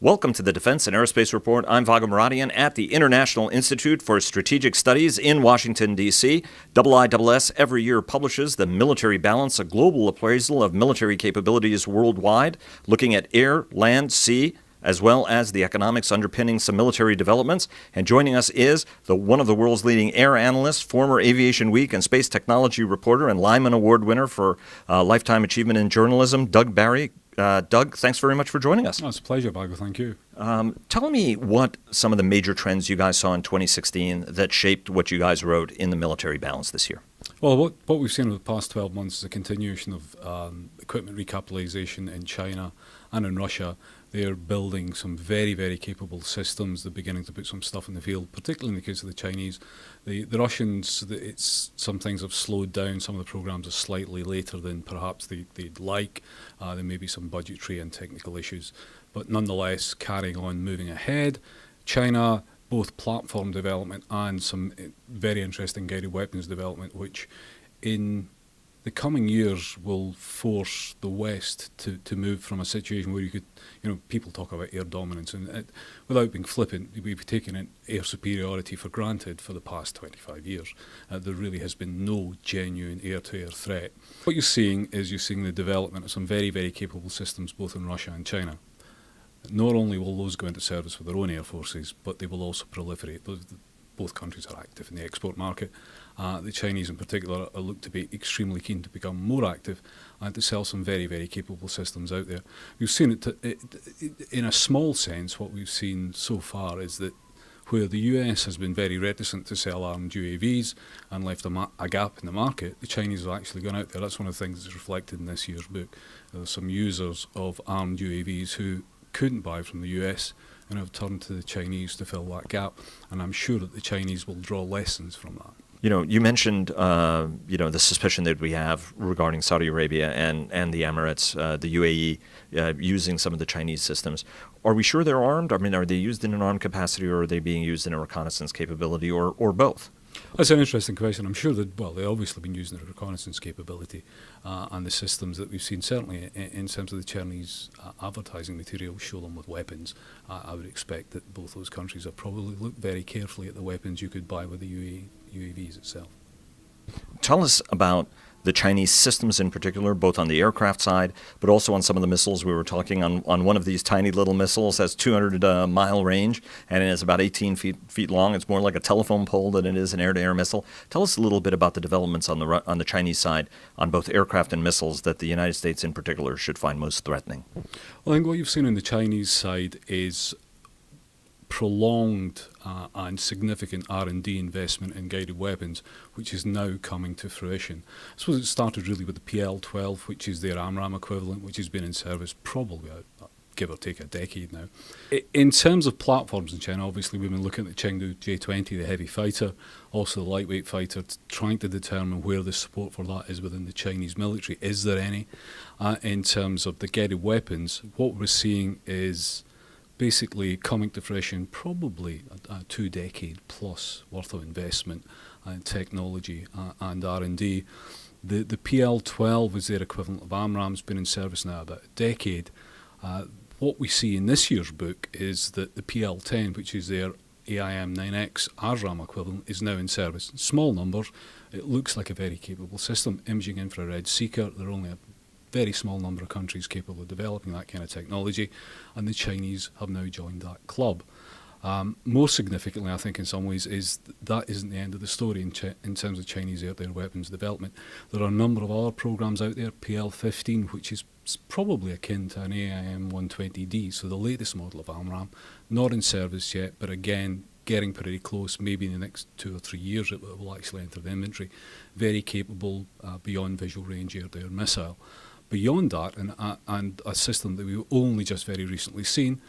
Welcome to the Defense and Aerospace Report. I'm Vago Muradian at the International Institute for Strategic Studies in Washington, D.C. IISS every year publishes the Military Balance, a global appraisal of military capabilities worldwide, looking at air, land, sea, as well as the economics underpinning some military developments. And joining us is one of the world's leading air analysts, former Aviation Week and Space Technology reporter, and Lyman Award winner for Lifetime Achievement in Journalism, Doug Barrie. Doug, thanks very much for joining us. Oh, it's a pleasure, Vago. Thank you. Tell me what some of the major trends you guys saw in 2016 that shaped what you guys wrote in the Military Balance this year. Well, what we've seen over the past 12 months is a continuation of equipment recapitalization in China and in Russia. They're building some very, very capable systems. They're beginning to put some stuff in the field, particularly in the case of the Chinese. The Russians, some things have slowed down. Some of the programs are slightly later than perhaps they'd like. There may be some budgetary and technical issues, but nonetheless, carrying on, moving ahead. China, both platform development and some very interesting guided weapons development, which in the coming years will force the West to move from a situation where you could, people talk about air dominance, and without being flippant, we've taken air superiority for granted for the past 25 years. There really has been no genuine air-to-air threat. What you're seeing the development of some very, very capable systems both in Russia and China. Not only will those go into service with their own air forces, but they will also proliferate. Both countries are active in the export market. The Chinese in particular look to be extremely keen to become more active and to sell some very, very capable systems out there. We've seen it in a small sense. What we've seen so far is that where the US has been very reticent to sell armed UAVs and left a gap in the market, the Chinese have actually gone out there. That's one of the things that's reflected in this year's book. There's some users of armed UAVs who couldn't buy from the US and have turned to the Chinese to fill that gap, and I'm sure that the Chinese will draw lessons from that. You mentioned, the suspicion that we have regarding Saudi Arabia and the Emirates, the UAE, using some of the Chinese systems. Are we sure they're armed? I mean, are they used in an armed capacity, or are they being used in a reconnaissance capability, or both? That's an interesting question. I'm sure that, they've obviously been using the reconnaissance capability and the systems that we've seen, certainly in terms of the Chinese advertising material, show them with weapons. I would expect that both those countries have probably looked very carefully at the weapons you could buy with the UAVs itself. Tell us about the Chinese systems in particular, both on the aircraft side, but also on some of the missiles. We were talking on one of these tiny little missiles, has 200-mile range, and it is about 18 feet long. It's more like a telephone pole than it is an air-to-air missile. Tell us a little bit about the developments on the Chinese side, on both aircraft and missiles, that the United States in particular should find most threatening. Well, I think what you've seen on the Chinese side is prolonged and significant R&D investment in guided weapons, which is now coming to fruition. I suppose it started really with the PL-12, which is their AMRAAM equivalent, which has been in service probably give or take a decade now. In terms of platforms in China, obviously we've been looking at the Chengdu J-20, the heavy fighter, also the lightweight fighter, trying to determine where the support for that is within the Chinese military. Is there any? In terms of the guided weapons, what we're seeing is basically coming to fruition probably a 2-decade plus worth of investment in technology and R&D. The PL-12 is their equivalent of AMRAAM. It's been in service now about a decade. What we see in this year's book is that the PL-10, which is their AIM-9X ASRAAM equivalent, is now in service. Small numbers. It looks like a very capable system. Imaging infrared seeker. There are only a very small number of countries capable of developing that kind of technology, and the Chinese have now joined that club. More significantly, I think in some ways, is that isn't the end of the story in terms of Chinese air-to-air weapons development. There are a number of other programs out there, PL-15, which is probably akin to an AIM-120D, so the latest model of AMRAAM, not in service yet, but again, getting pretty close. Maybe in the next 2 or 3 years it will actually enter the inventory. Very capable beyond visual range air-to-air missile. Beyond that, and a system that we've only just very recently seen,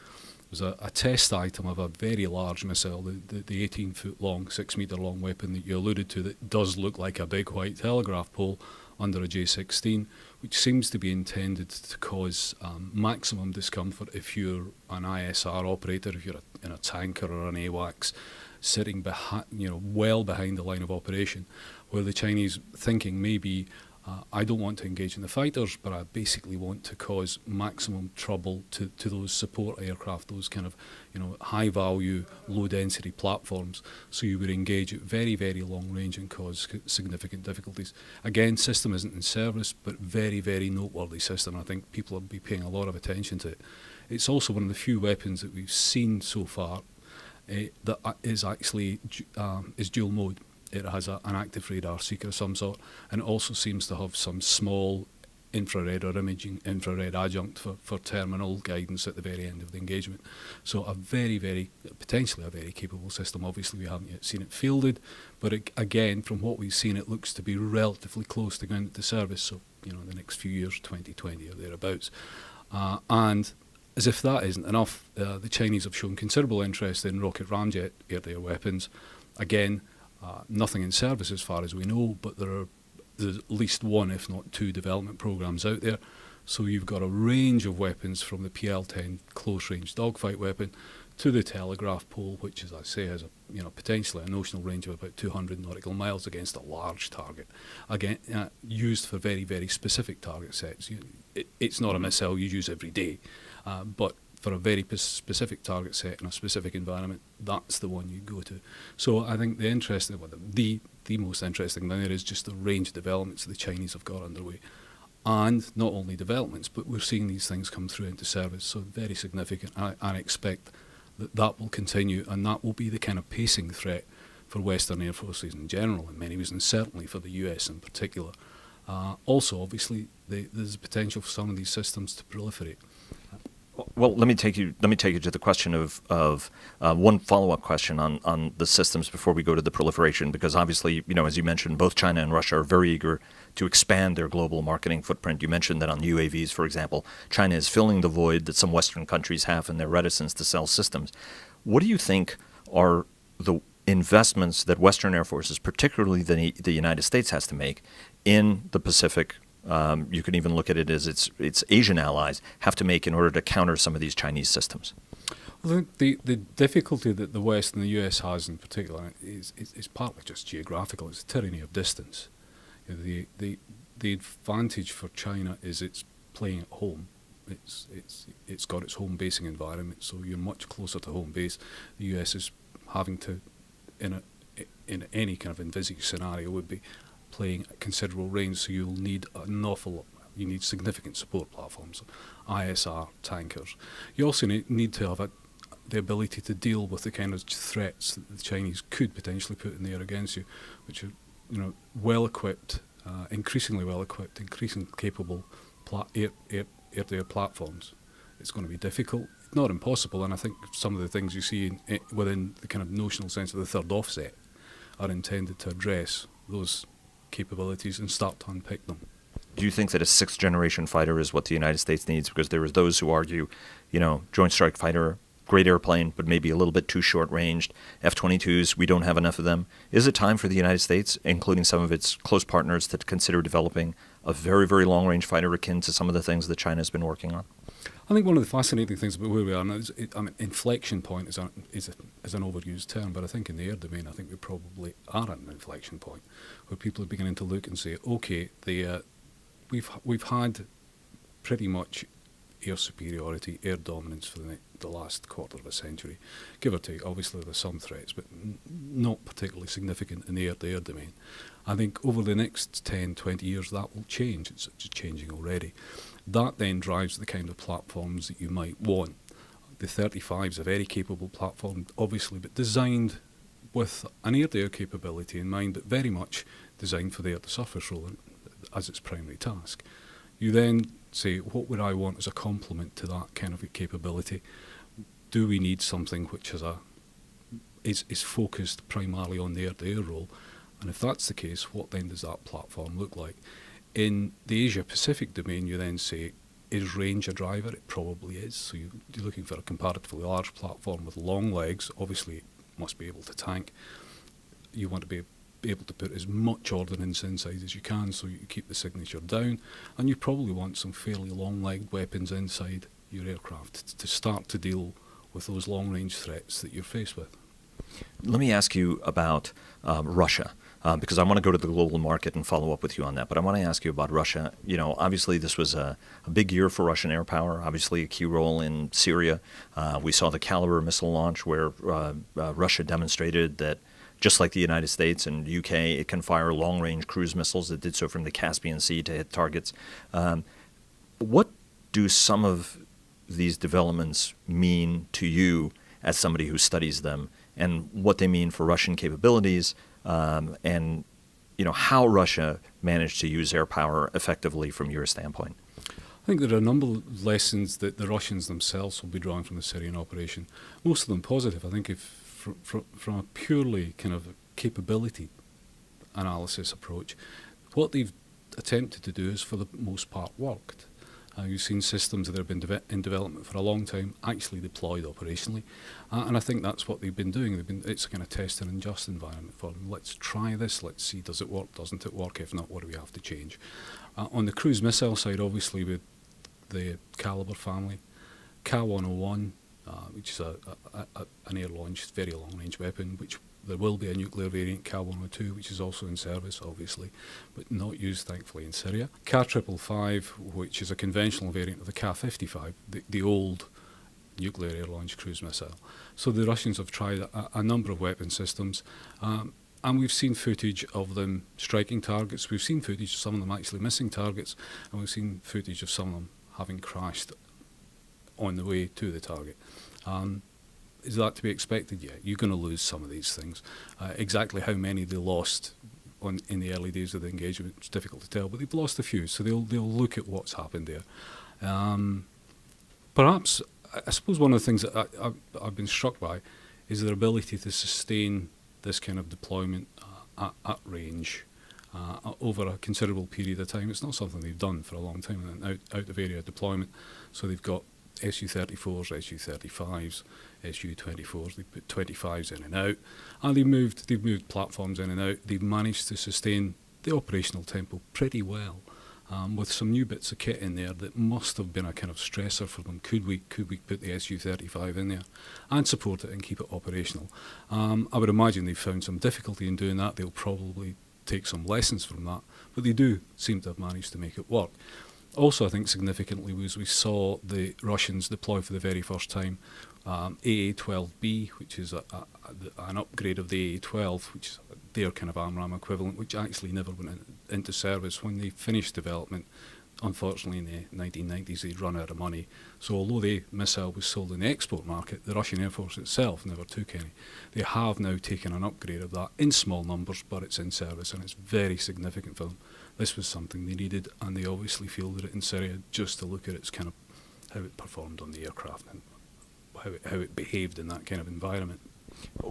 was a test item of a very large missile, the 18-foot long, 6-metre long weapon that you alluded to, that does look like a big white telegraph pole under a J-16, which seems to be intended to cause maximum discomfort if you're an ISR operator, if you're in a tanker or an AWACS, sitting well behind the line of operation, where the Chinese thinking maybe I don't want to engage in the fighters, but I basically want to cause maximum trouble to those support aircraft, those kind of high value, low density platforms. So you would engage at very, very long range and cause significant difficulties. Again, system isn't in service, but very, very noteworthy system. I think people will be paying a lot of attention to it. It's also one of the few weapons that we've seen so far that is actually is dual mode. It has an active radar seeker of some sort, and it also seems to have some small infrared or imaging infrared adjunct for terminal guidance at the very end of the engagement. So potentially a very capable system. Obviously we haven't yet seen it fielded, but again, from what we've seen, it looks to be relatively close to going into service, so the next few years, 2020 or thereabouts. And as if that isn't enough, the Chinese have shown considerable interest in rocket ramjet air-to-air weapons. Again, nothing in service as far as we know, but there's at least one, if not two, development programs out there. So you've got a range of weapons from the PL-10 close-range dogfight weapon to the telegraph pole, which, as I say, has potentially a notional range of about 200 nautical miles against a large target. Again, used for very, very specific target sets. It's not a missile you use every day, but for a very specific target set in a specific environment, that's the one you go to. So I think the most interesting thing there is just the range of developments the Chinese have got underway. And not only developments, but we're seeing these things come through into service, so very significant. I expect that will continue, and that will be the kind of pacing threat for Western air forces in general, in many ways, and certainly for the US in particular. Also, obviously, there's potential for some of these systems to proliferate. Well, let me take you to the question of one follow-up question on the systems before we go to the proliferation, because obviously, as you mentioned, both China and Russia are very eager to expand their global marketing footprint. You mentioned that on UAVs, for example, China is filling the void that some Western countries have in their reticence to sell systems. What do you think are the investments that Western air forces, particularly the United States, has to make in the Pacific? You can even look at it as its Asian allies have to make in order to counter some of these Chinese systems. Well, the difficulty that the West and the US has in particular is partly just geographical. It's a tyranny of distance. The advantage for China is it's playing at home. It's got its home basing environment, so you're much closer to home base. The US is having to, in any kind of envisaged scenario, would be playing at considerable range, so you'll need you need significant support platforms, ISR, tankers. You also need to have the ability to deal with the kind of threats that the Chinese could potentially put in the air against you, which are well-equipped, increasingly well-equipped, increasingly capable air-to-air platforms. It's going to be difficult, not impossible, and I think some of the things you see within the kind of notional sense of the third offset are intended to address those capabilities and start to unpick them. Do you think that a sixth-generation fighter is what the United States needs? Because there is those who argue, Joint Strike Fighter, great airplane, but maybe a little bit too short-ranged. F-22s, we don't have enough of them. Is it time for the United States, including some of its close partners, to consider developing a very, very long-range fighter akin to some of the things that China has been working on? I think one of the fascinating things about where we are now is, inflection point is an overused term, but I think in the air domain, I think we probably are at an inflection point where people are beginning to look and say, okay, we've had pretty much air superiority, air dominance for the last quarter of a century, give or take. Obviously, there's some threats, but not particularly significant in the air-to-air domain. I think over the next 10, 20 years, that will change. It's changing already. That then drives the kind of platforms that you might want. The 35 is a very capable platform, obviously, but designed with an air-to-air capability in mind, but very much designed for the air-to-surface role as its primary task. You then say, what would I want as a complement to that kind of a capability? Do we need something which is focused primarily on the air-to-air role? And if that's the case, what then does that platform look like? In the Asia-Pacific domain, you then say, is range a driver? It probably is. So you're looking for a comparatively large platform with long legs. Obviously, it must be able to tank. You want to be able to put as much ordnance inside as you can so you keep the signature down. And you probably want some fairly long-legged weapons inside your aircraft to start to deal with those long-range threats that you're faced with. Let me ask you about Russia. because I want to go to the global market and follow up with you on that. But I want to ask you about Russia. Obviously this was a big year for Russian air power, obviously a key role in Syria. We saw the Caliber missile launch where Russia demonstrated that just like the United States and UK, it can fire long-range cruise missiles. It did so from the Caspian Sea to hit targets. What do some of these developments mean to you as somebody who studies them, and what they mean for Russian capabilities, and how Russia managed to use air power effectively from your standpoint? I think there are a number of lessons that the Russians themselves will be drawing from the Syrian operation. Most of them positive. I think if from a purely kind of capability analysis approach, what they've attempted to do is for the most part worked. You've seen systems that have been in development for a long time actually deployed operationally, and I think that's what they've been doing. It's a kind of test and adjust environment for them. Let's try this, let's see, does it work, doesn't it work? If not, what do we have to change? On the cruise missile side, obviously with the Caliber family, Ka-101, which is an air-launched, very long-range weapon, which there will be a nuclear variant, Ka-102, which is also in service, obviously, but not used, thankfully, in Syria. Ka-555, which is a conventional variant of the Ka-55, the old nuclear air-launched cruise missile. So the Russians have tried a number of weapon systems, and we've seen footage of them striking targets. We've seen footage of some of them actually missing targets, and we've seen footage of some of them having crashed on the way to the target. Is that to be expected? Yeah, you're going to lose some of these things. Exactly how many they lost in the early days of the engagement, it's difficult to tell, but they've lost a few, so they'll look at what's happened there. Perhaps, I suppose one of the things that I've been struck by is their ability to sustain this kind of deployment at range over a considerable period of time. It's not something they've done for a long time, and out of area deployment. So they've got Su-34s, Su-35s, Su-24s. They put 25s in and out, and they've moved platforms in and out. They've managed to sustain the operational tempo pretty well, with some new bits of kit in there that must have been a kind of stressor for them. Could we put the Su-35 in there and support it and keep it operational? I would imagine they've found some difficulty in doing that. They'll probably take some lessons from that, but they do seem to have managed to make it work. Also, I think significantly was we saw the Russians deploy for the very first time AA-12B, which is an upgrade of the AA-12, which is their kind of AMRAAM equivalent, which actually never went into service. When they finished development, unfortunately in the 1990s, they'd run out of money. So although the missile was sold in the export market, the Russian Air Force itself never took any. They have now taken an upgrade of that in small numbers, but it's in service, and it's very significant for them. This was something they needed, and they obviously fielded it in Syria just to look at its kind of how it performed on the aircraft and how it behaved in that kind of environment.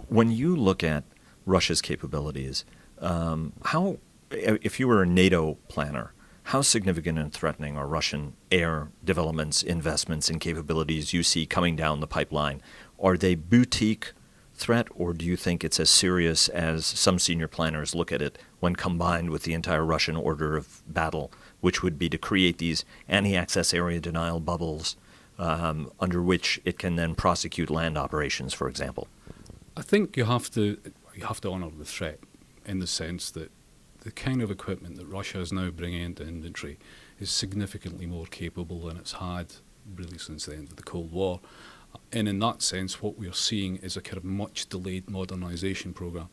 When you look at Russia's capabilities, if you were a NATO planner, how significant and threatening are Russian air developments, investments, and capabilities you see coming down the pipeline? Are they boutique threat, or do you think it's as serious as some senior planners look at it when combined with the entire Russian order of battle, which would be to create these anti-access area denial bubbles under which it can then prosecute land operations, for example? I think you have to honour the threat in the sense that the kind of equipment that Russia is now bringing into inventory is significantly more capable than it's had really since the end of the Cold War. And in that sense, what we're seeing is a kind of much delayed modernisation programme.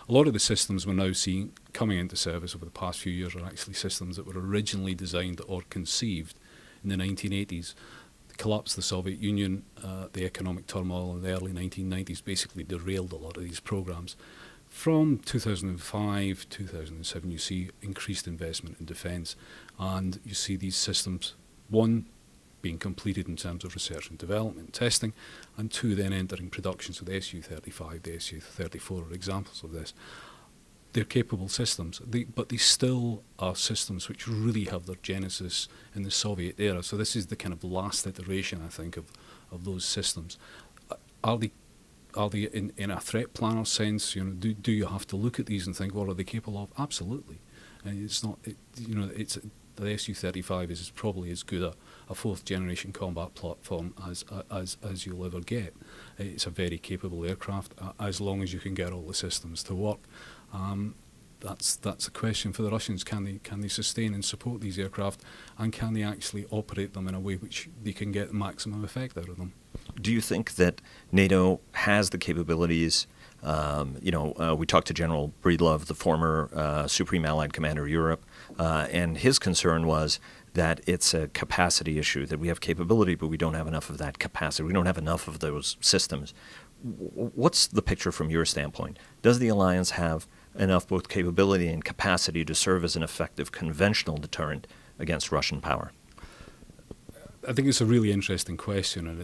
A lot of the systems we're now seeing coming into service over the past few years are actually systems that were originally designed or conceived in the 1980s. The collapse of the Soviet Union, the economic turmoil in the early 1990s basically derailed a lot of these programmes. From 2005, 2007, you see increased investment in defence, and you see these systems, one, being completed in terms of research and development and testing, and two, then entering production. So the Su-35, the Su-34 are examples of this. They're capable systems, but they still are systems which really have their genesis in the Soviet era. So this is the kind of last iteration, I think, of those systems. Are they in a threat planner sense? Do you have to look at these and think, what are they capable of? Absolutely. And it's not. The Su-35 is probably as good a fourth generation combat platform as you'll ever get. It's a very capable aircraft as long as you can get all the systems to work. that's a question for the Russians. Can they sustain and support these aircraft, and can they actually operate them in a way which they can get the maximum effect out of them? Do you think that NATO has the capabilities? We talked to General Breedlove, the former Supreme Allied Commander of Europe, and his concern was that it's a capacity issue, that we have capability, but we don't have enough of that capacity. We don't have enough of those systems. What's the picture from your standpoint? Does the alliance have enough both capability and capacity to serve as an effective conventional deterrent against Russian power? I think it's a really interesting question, and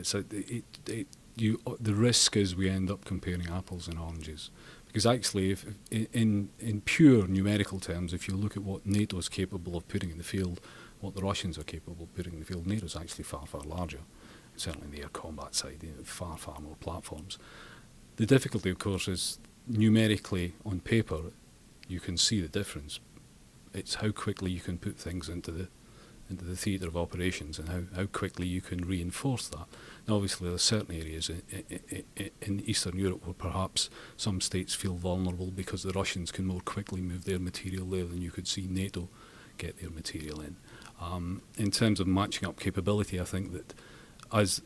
the risk is we end up comparing apples and oranges. Because actually, if in pure numerical terms, if you look at what NATO is capable of putting in the field, what the Russians are capable of putting in the field, NATO is actually far, far larger. Certainly in the air combat side, far, far more platforms. The difficulty, of course, is numerically on paper, you can see the difference. It's how quickly you can put things into the theatre of operations, and how quickly you can reinforce that. Now, obviously, there are certain areas in Eastern Europe where perhaps some states feel vulnerable because the Russians can more quickly move their material there than you could see NATO get their material in. In terms of matching up capability, I think that as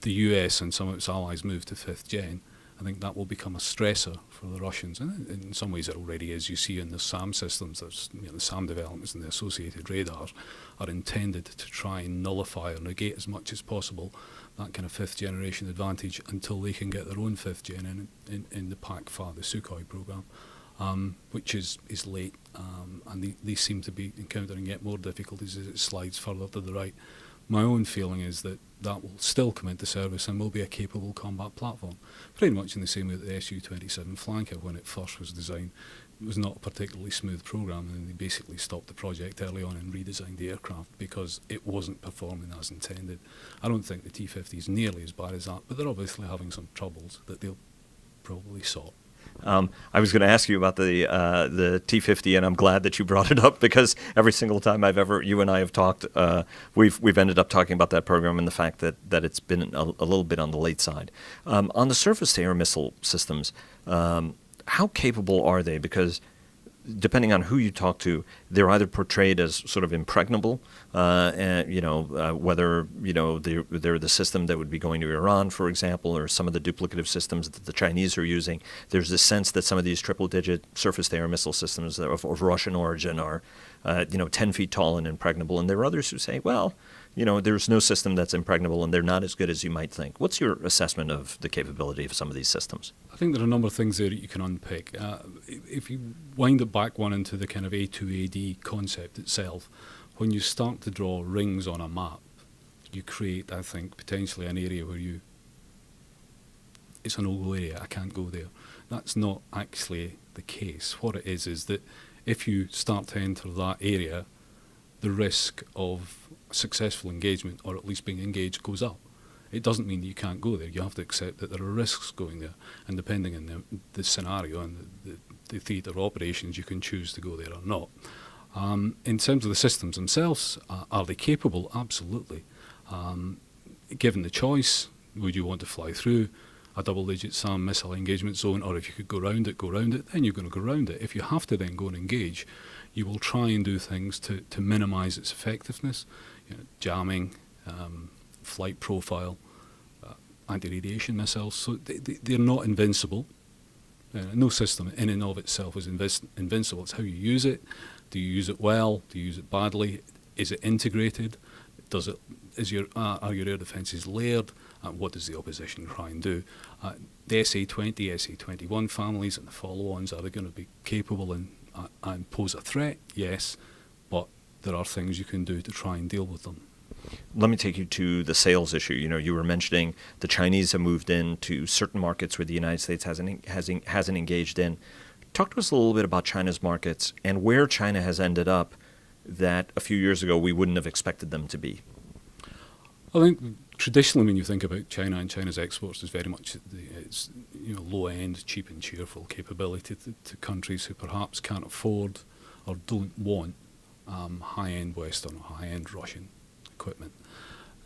the US and some of its allies move to 5th gen, I think that will become a stressor for the Russians. And in some ways it already is. You see in the SAM systems, the SAM developments and the associated radars are intended to try and nullify or negate as much as possible that kind of 5th generation advantage until they can get their own 5th gen in the PAC-FA, the Sukhoi program, which is late. And they seem to be encountering yet more difficulties as it slides further to the right. My own feeling is that will still come into service and will be a capable combat platform. Pretty much in the same way that the Su-27 Flanker, when it first was designed, was not a particularly smooth program, and they basically stopped the project early on and redesigned the aircraft because it wasn't performing as intended. I don't think the T-50 is nearly as bad as that, but they're obviously having some troubles that they'll probably sort. I was going to ask you about the T-50, and I'm glad that you brought it up, because every single time you and I have talked, we've ended up talking about that program and the fact that it's been a little bit on the late side. On the surface-to-air missile systems, how capable are they? Because depending on who you talk to, they're either portrayed as sort of impregnable, and whether they're the system that would be going to Iran, for example, or some of the duplicative systems that the Chinese are using. There's this sense that some of these triple-digit surface-to-air missile systems of Russian origin are 10 feet tall and impregnable, and there are others who say, well, there's no system that's impregnable and they're not as good as you might think. What's your assessment of the capability of some of these systems? I think there are a number of things there that you can unpick. If you wind it back one into the kind of A2AD concept itself, when you start to draw rings on a map, you create, I think, potentially an area where it's an no-go area, I can't go there. That's not actually the case. What it is that if you start to enter that area, the risk of successful engagement, or at least being engaged, goes up. It doesn't mean that you can't go there. You have to accept that there are risks going there, and depending on the scenario and the theatre of operations, you can choose to go there or not. In terms of the systems themselves, are they capable? Absolutely. Given the choice, would you want to fly through a double-digit SAM missile engagement zone, or if you could go round it, then you're going to go round it. If you have to then go and engage, you will try and do things to minimise its effectiveness, jamming, flight profile, anti-radiation missiles. So they're not invincible. No system in and of itself is invincible. It's how you use it. Do you use it well? Do you use it badly? Is it integrated? Are your air defences layered? What does the opposition try and do? The SA-20, SA-21 families and the follow-ons, are they going to be capable and pose a threat? Yes, but there are things you can do to try and deal with them. Let me take you to the sales issue. You were mentioning the Chinese have moved into certain markets where the United States hasn't engaged in. Talk to us a little bit about China's markets and where China has ended up that a few years ago we wouldn't have expected them to be. I think traditionally when you think about China and China's exports, is very much it's low-end, cheap and cheerful capability to countries who perhaps can't afford or don't want high-end Western or high-end Russian equipment.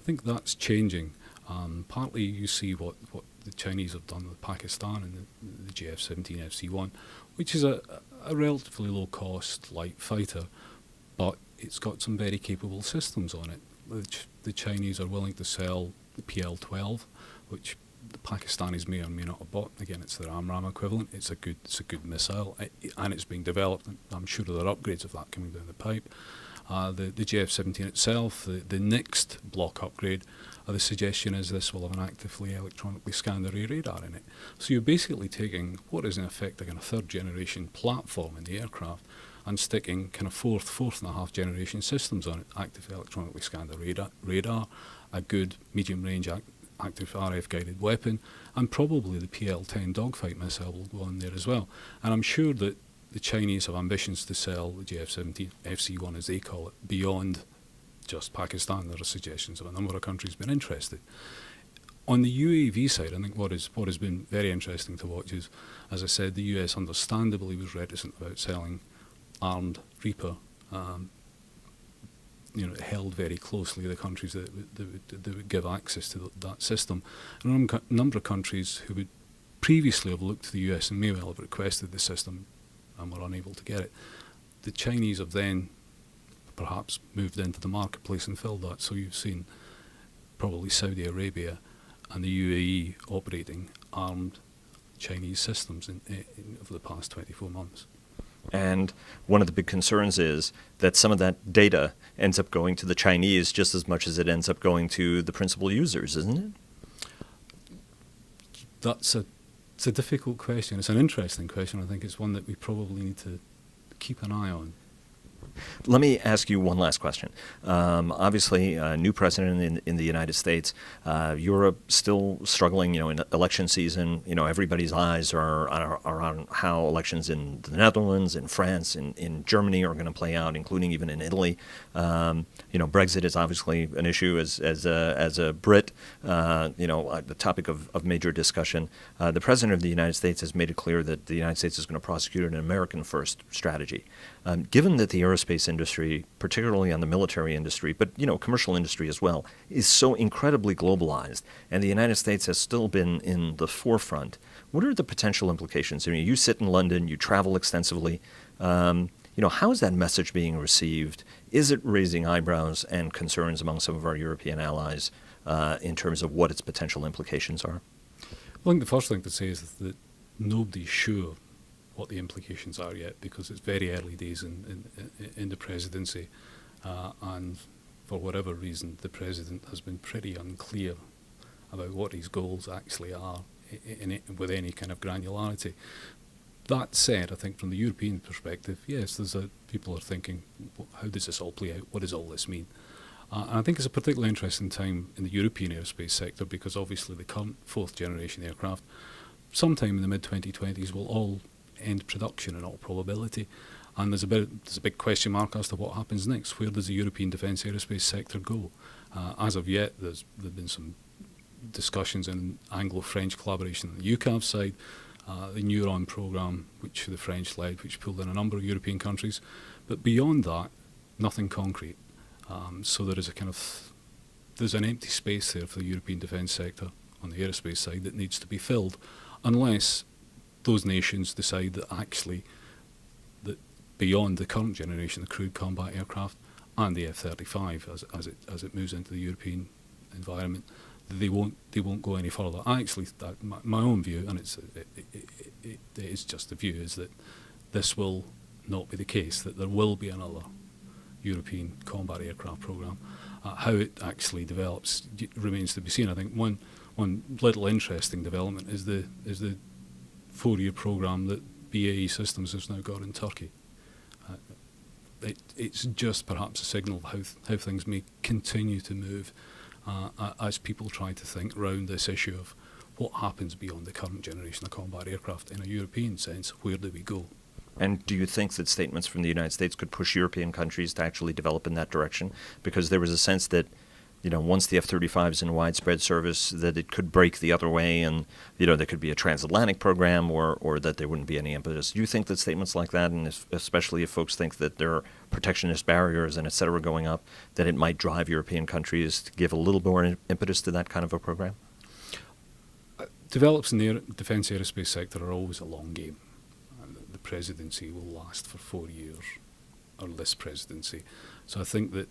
I think that's changing. Partly you see what the Chinese have done with Pakistan and the JF-17 FC-1, which is a a relatively low-cost light fighter, but it's got some very capable systems on it. The Chinese are willing to sell the PL-12, which the Pakistanis may or may not have bought. Again, it's their AMRAAM equivalent. It's a good missile, and it's being developed. I'm sure there are upgrades of that coming down the pipe. The JF-17 itself, the next block upgrade, the suggestion is this will have an actively electronically scanned array radar in it. So you're basically taking what is in effect a kind of third generation platform in the aircraft and sticking kind of fourth and a half generation systems on it. Active electronically scanned radar, a good medium range active RF guided weapon, and probably the PL-10 dogfight missile will go on there as well. And I'm sure that the Chinese have ambitions to sell the JF-17, FC-1 as they call it, beyond just Pakistan. There are suggestions of a number of countries being interested. On the UAV side, I think what has been very interesting to watch is, as I said, the US understandably was reticent about selling armed Reaper, held very closely the countries that would give access to that system. And a number of countries who would previously have looked to the US and may well have requested the system and were unable to get it. The Chinese have then perhaps moved into the marketplace and filled that. So you've seen probably Saudi Arabia and the UAE operating armed Chinese systems over the past 24 months. And one of the big concerns is that some of that data ends up going to the Chinese just as much as it ends up going to the principal users, isn't it? It's a difficult question. It's an interesting question. I think it's one that we probably need to keep an eye on. Let me ask you one last question. Obviously, a new president in the United States. Europe still struggling, in election season. Everybody's eyes are on how elections in the Netherlands, in France, in Germany are going to play out, including even in Italy. Brexit is obviously an issue as a Brit. The topic of major discussion. The president of the United States has made it clear that the United States is going to prosecute an American-first strategy. Given that the aerospace industry, particularly on the military industry, but commercial industry as well, is so incredibly globalized, and the United States has still been in the forefront, what are the potential implications? You sit in London, you travel extensively. How is that message being received? Is it raising eyebrows and concerns among some of our European allies in terms of what its potential implications are? I think the first thing to say is that nobody's sure what the implications are yet, because it's very early days in the presidency, and for whatever reason the president has been pretty unclear about what his goals actually are with any kind of granularity. That said, I think from the European perspective, yes, people are thinking, how does this all play out? What does all this mean? And I think it's a particularly interesting time in the European aerospace sector, because obviously the current fourth generation aircraft, sometime in the mid-2020s, will all end production in all probability, and there's a big question mark as to what happens next. Where does the European defence aerospace sector go? As of yet, there's been some discussions in Anglo-French collaboration on the UCAV side, the Neuron programme, which the French led, which pulled in a number of European countries, but beyond that, nothing concrete. So there's an empty space there for the European defence sector on the aerospace side that needs to be filled, unless those nations decide that actually that beyond the current generation of crewed combat aircraft and the F-35 as it moves into the European environment, they won't go any further. My own view, and it is just a view, is that this will not be the case, that there will be another European combat aircraft programme. How it actually develops remains to be seen. I think one little interesting development is the 4-year programme that BAE Systems has now got in Turkey. It's just perhaps a signal of how things may continue to move as people try to think around this issue of what happens beyond the current generation of combat aircraft. In a European sense, where do we go? And do you think that statements from the United States could push European countries to actually develop in that direction? Because there was a sense that once the F-35 is in widespread service, that it could break the other way, and there could be a transatlantic program, or that there wouldn't be any impetus. Do you think that statements like that, and especially if folks think that there are protectionist barriers and et cetera going up, that it might drive European countries to give a little more impetus to that kind of a program? Develops in the defence aerospace sector are always a long game. The presidency will last for 4 years, or this presidency. So I think that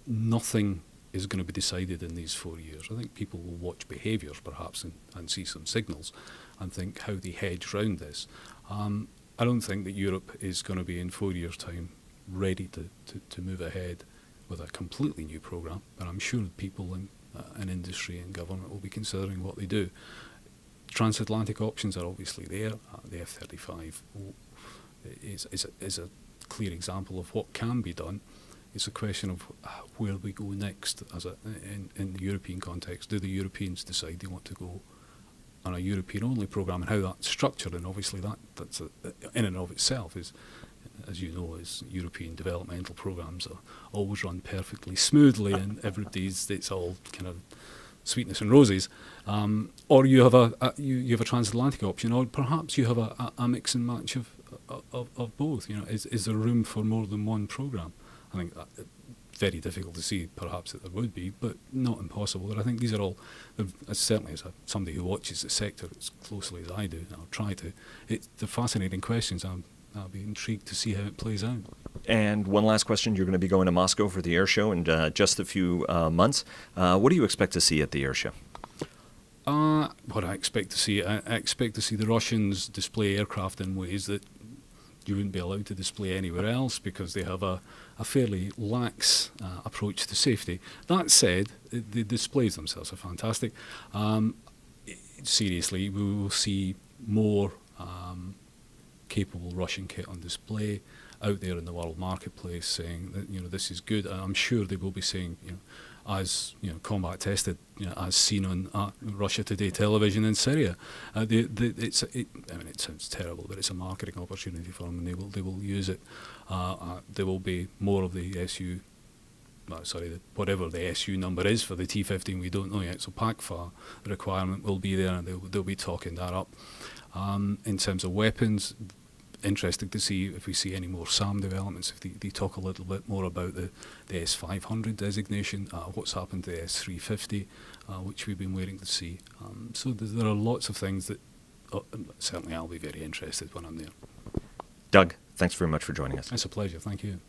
nothing is going to be decided in these 4 years. I think people will watch behaviours perhaps and see some signals and think how they hedge round this. I don't think that Europe is going to be in 4 years' time ready to move ahead with a completely new programme, but I'm sure people in industry and government will be considering what they do. Transatlantic options are obviously there. The F-35 is a clear example of what can be done. It's a question of where we go next in the European context. Do the Europeans decide they want to go on a European-only programme, and how that's structured? And obviously that's in and of itself is, as you know, is European developmental programmes are always run perfectly smoothly, and it's all kind of sweetness and roses. Or you have a transatlantic option, or perhaps you have a mix and match of both. Is there room for more than one programme? I think that very difficult to see, perhaps, that there would be, but not impossible. But I think these are all, certainly as somebody who watches the sector as closely as I do, and I'll try to, they're fascinating questions. I'll be intrigued to see how it plays out. And one last question. You're going to be going to Moscow for the air show in just a few months. What do you expect to see at the air show? What I expect to see, I expect to see the Russians display aircraft in ways that you wouldn't be allowed to display anywhere else, because they have a fairly lax approach to safety. That said, the displays themselves are fantastic. Seriously, we will see more capable Russian kit on display out there in the world marketplace, saying that this is good. And I'm sure they will be saying, as combat tested, as seen on Russia Today television in Syria. It sounds terrible, but it's a marketing opportunity for them, and they will use it. There will be more of the SU. Whatever the SU number is for the T-15, we don't know yet. So PACFA requirement will be there, and they'll be talking that up. In terms of weapons, interesting to see if we see any more SAM developments, if they talk a little bit more about the S500 designation, what's happened to the S350, which we've been waiting to see. So there are lots of things that certainly I'll be very interested when I'm there. Doug, thanks very much for joining us. It's a pleasure. Thank you.